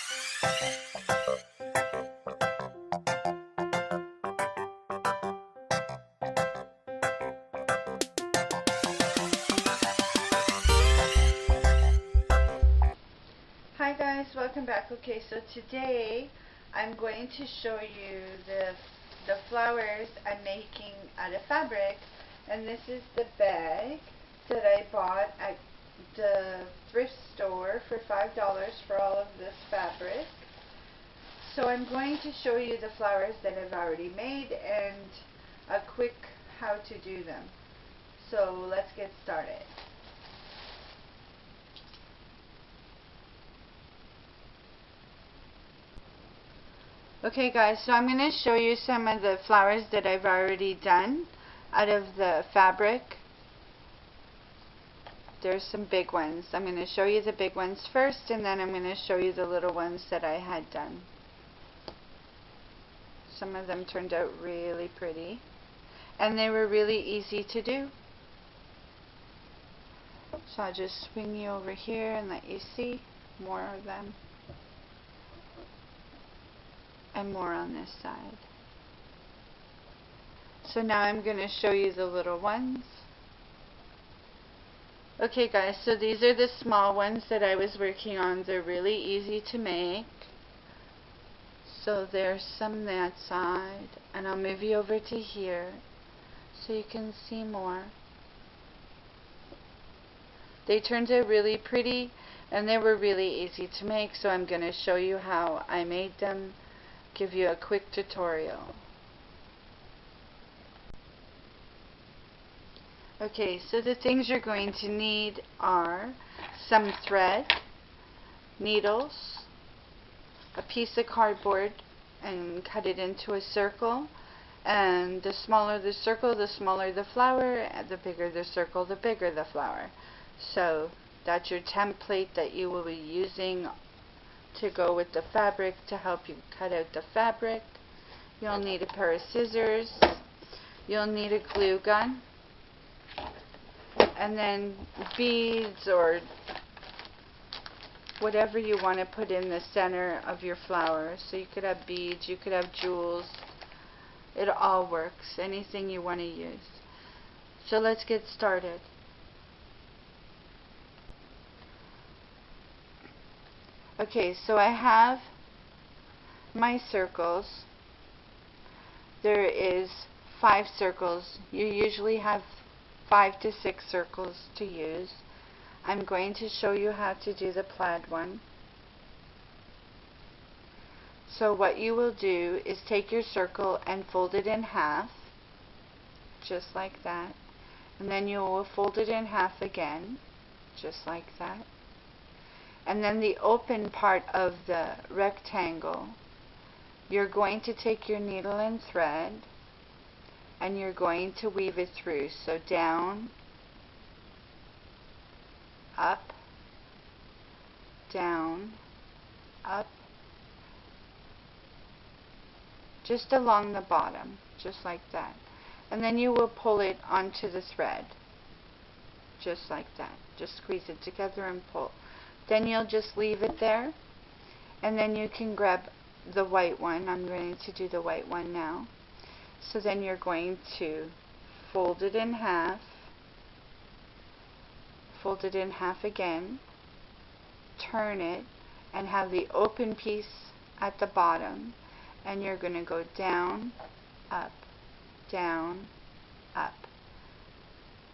Hi guys, welcome back. Okay, so today I'm going to show you the flowers I'm making out of fabric, and this is the bag that I bought at the thrift store for $5 for all of this fabric. So I'm going to show you the flowers that I've already made and a quick how to do them. So let's get started. Okay guys, so I'm going to show you some of the flowers that I've already done out of the fabric. There's some big ones. I'm going to show you the big ones first, and then I'm going to show you the little ones that I had done. Some of them turned out really pretty, and they were really easy to do. So I'll just swing you over here and let you see more of them. And more on this side. So now I'm going to show you the little ones. Okay guys, so these are the small ones that I was working on. They're really easy to make. So there's some that side, and I'll move you over to here so you can see more. They turned out really pretty, and they were really easy to make, so I'm going to show you how I made them. Give you a quick tutorial. Okay, so the things you're going to need are some thread, needles, a piece of cardboard, and cut it into a circle. And the smaller the circle, the smaller the flower, and the bigger the circle, the bigger the flower. So that's your template that you will be using to go with the fabric to help you cut out the fabric. You'll need a pair of scissors, you'll need a glue gun, and then beads or whatever you want to put in the center of your flower. So you could have beads, you could have jewels, it all works, anything you want to use. So let's get started. Okay, so I have my circles. There is 5 circles. You usually have 5 to 6 circles to use. I'm going to show you how to do the plaid one. So what you will do is take your circle and fold it in half, just like that. And then you will fold it in half again, just like that. And then the open part of the rectangle, you're going to take your needle and thread and you're going to weave it through. So down, up, down, up, just along the bottom, just like that. And then you will pull it onto the thread, just like that. Just squeeze it together and pull. Then you'll just leave it there, and then you can grab the white one. I'm going to do the white one now. So then you're going to fold it in half, fold it in half again, turn it, and have the open piece at the bottom, and you're going to go down, up, down, up.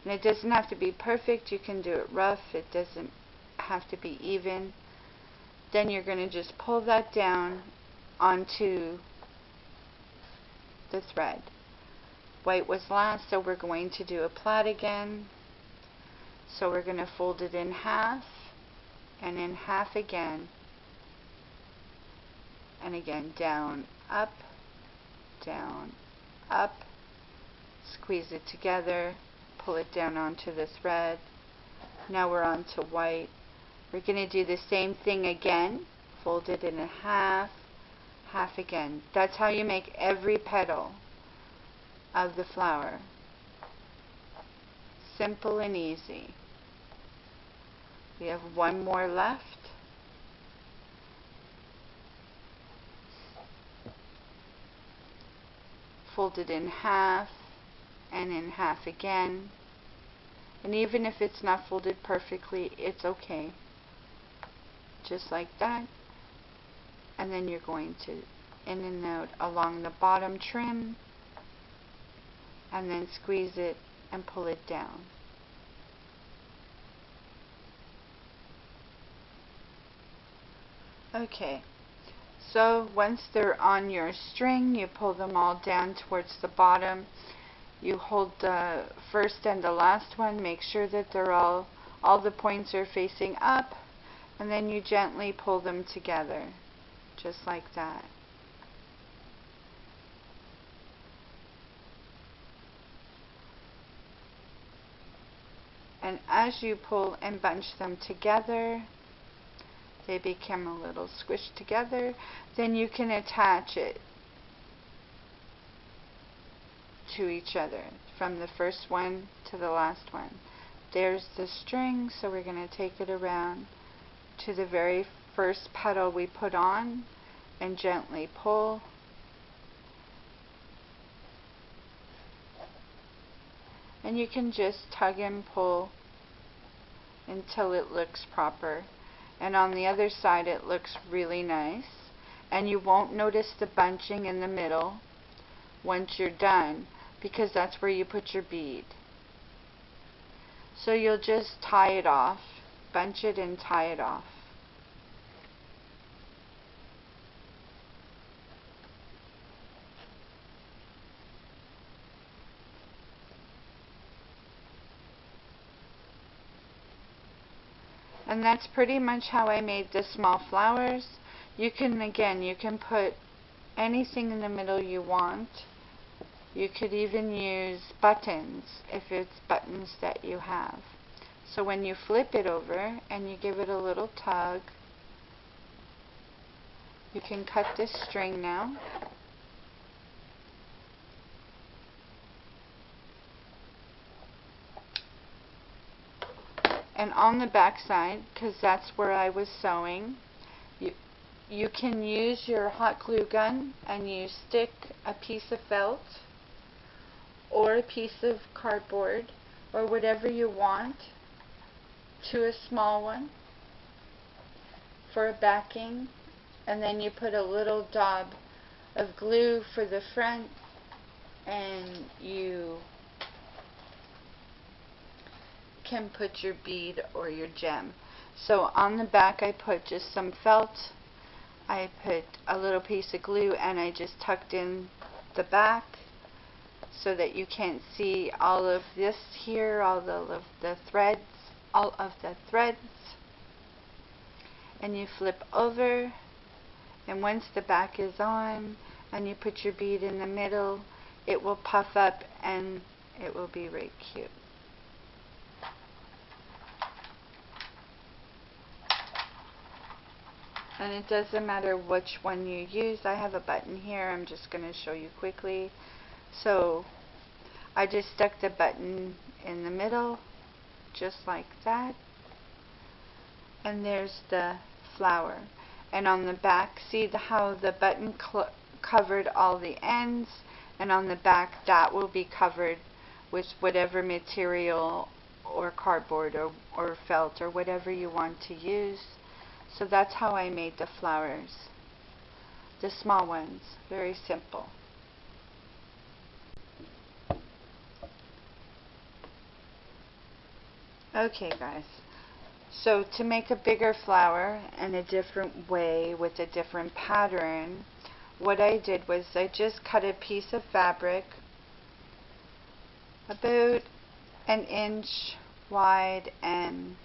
And it doesn't have to be perfect. You can do it rough. It doesn't have to be even. Then you're going to just pull that down onto the thread. White was last, so we're going to do a plaid again. So we're going to fold it in half and in half again, and again, down, up, squeeze it together, pull it down onto the thread. Now we're on to white. We're going to do the same thing again, fold it in half, half again. That's how you make every petal of the flower. Simple and easy. We have one more left. fold it in half and in half again. And even if it's not folded perfectly, it's okay. Just like that. And then you're going to in and out along the bottom trim, and then squeeze it and pull it down. Okay, so once they're on your string, you pull them all down towards the bottom. You hold the first and the last one, make sure that they're all the points are facing up, and then you gently pull them together, just like that. And as you pull and bunch them together, they become a little squished together. Then you can attach it to each other from the first one to the last one. There's the string, so we're going to take it around to the very first petal we put on and gently pull. And you can just tug and pull until it looks proper. And on the other side it looks really nice. And you won't notice the bunching in the middle once you're done, because that's where you put your bead. So you'll just tie it off, bunch it and tie it off. And that's pretty much how I made the small flowers. You can, again, you can put anything in the middle you want. You could even use buttons if it's buttons that you have. So when you flip it over and you give it a little tug, you can cut this string now. And on the back side, because that's where I was sewing, you can use your hot glue gun and you stick a piece of felt or a piece of cardboard or whatever you want to a small one for a backing, and then you put a little dab of glue for the front, and you can put your bead or your gem. So on the back I put just some felt, I put a little piece of glue, and I just tucked in the back so that you can't see all of this here, all of the threads, and you flip over, and once the back is on and you put your bead in the middle, it will puff up and it will be really cute. And it doesn't matter which one you use. I have a button here, I'm just going to show you quickly. So I just stuck the button in the middle, just like that. And there's the flower. And on the back, see how the button covered all the ends, and on the back that will be covered with whatever material or cardboard or felt or whatever you want to use. So that's how I made the flowers, the small ones, very simple. Okay guys, so to make a bigger flower in a different way with a different pattern, what I did was I just cut a piece of fabric about an inch wide and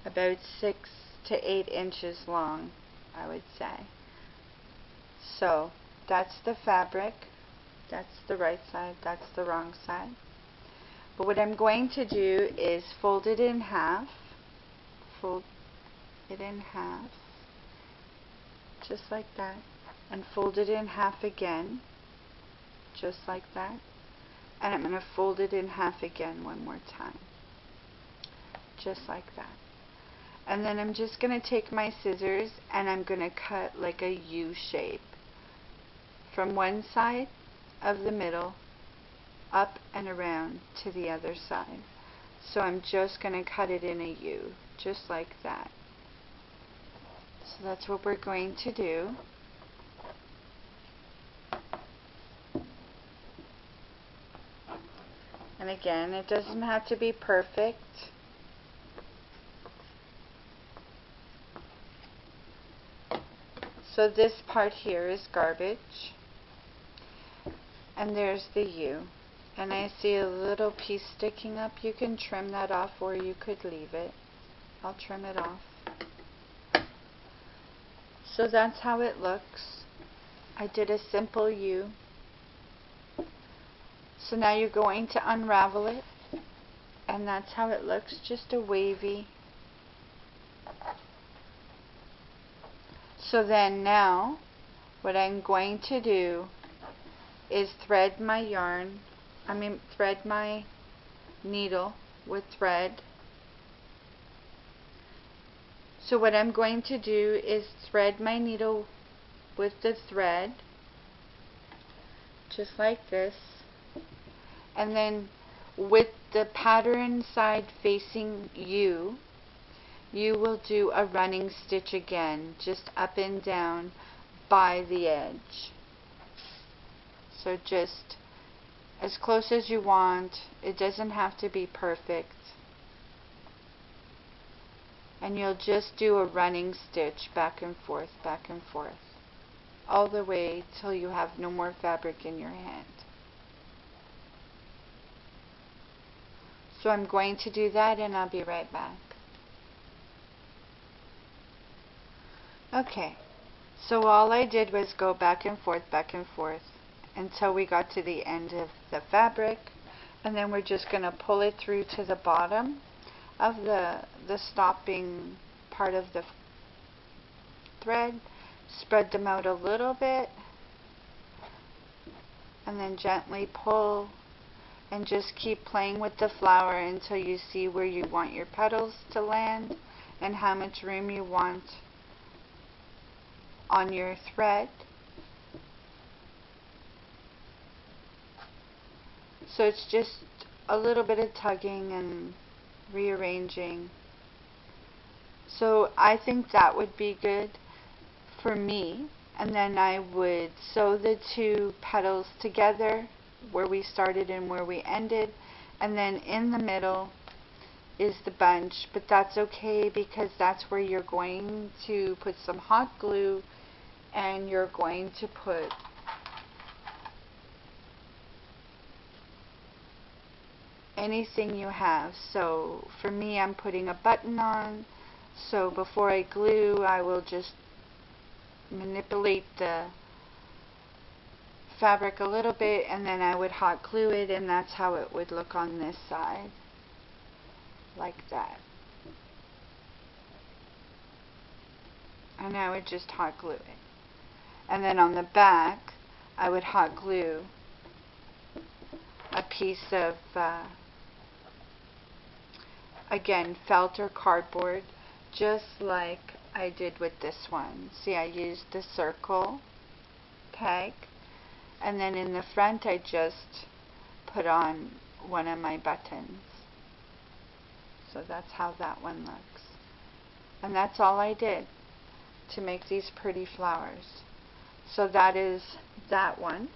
about 6 to 8 inches long, I would say. So that's the fabric, that's the right side, that's the wrong side. But what I'm going to do is fold it in half, just like that, and fold it in half again, just like that, and I'm going to fold it in half again one more time, just like that. And then I'm just going to take my scissors and I'm going to cut like a U shape from one side of the middle up and around to the other side. So I'm just going to cut it in a U, just like that. So that's what we're going to do. And again, it doesn't have to be perfect. So this part here is garbage. And there's the U. And I see a little piece sticking up. You can trim that off or you could leave it. I'll trim it off. So that's how it looks. I did a simple U. So now you're going to unravel it. And that's how it looks, just a wavy. So then now, what I'm going to do is thread my needle with thread. So what I'm going to do is thread my needle with the thread, just like this, and then with the pattern side facing you, you will do a running stitch again, just up and down by the edge. So just as close as you want. It doesn't have to be perfect. And you'll just do a running stitch back and forth, all the way till you have no more fabric in your hand. So I'm going to do that and I'll be right back. Okay, so all I did was go back and forth until we got to the end of the fabric, and then we're just going to pull it through to the bottom of the stopping part of the thread, spread them out a little bit, and then gently pull, and just keep playing with the flower until you see where you want your petals to land and how much room you want on your thread. So it's just a little bit of tugging and rearranging. So I think that would be good for me. And then I would sew the two petals together where we started and where we ended. And then in the middle is the bunch, but that's okay because that's where you're going to put some hot glue and you're going to put anything you have. So for me, I'm putting a button on. So before I glue, I will just manipulate the fabric a little bit and then I would hot glue it, and that's how it would look on this side, like that. And I would just hot glue it. And then on the back, I would hot glue a piece of again, felt or cardboard, just like I did with this one. See, I used the circle tag, and then in the front I just put on one of my buttons. So that's how that one looks. And that's all I did to make these pretty flowers. So that is that one.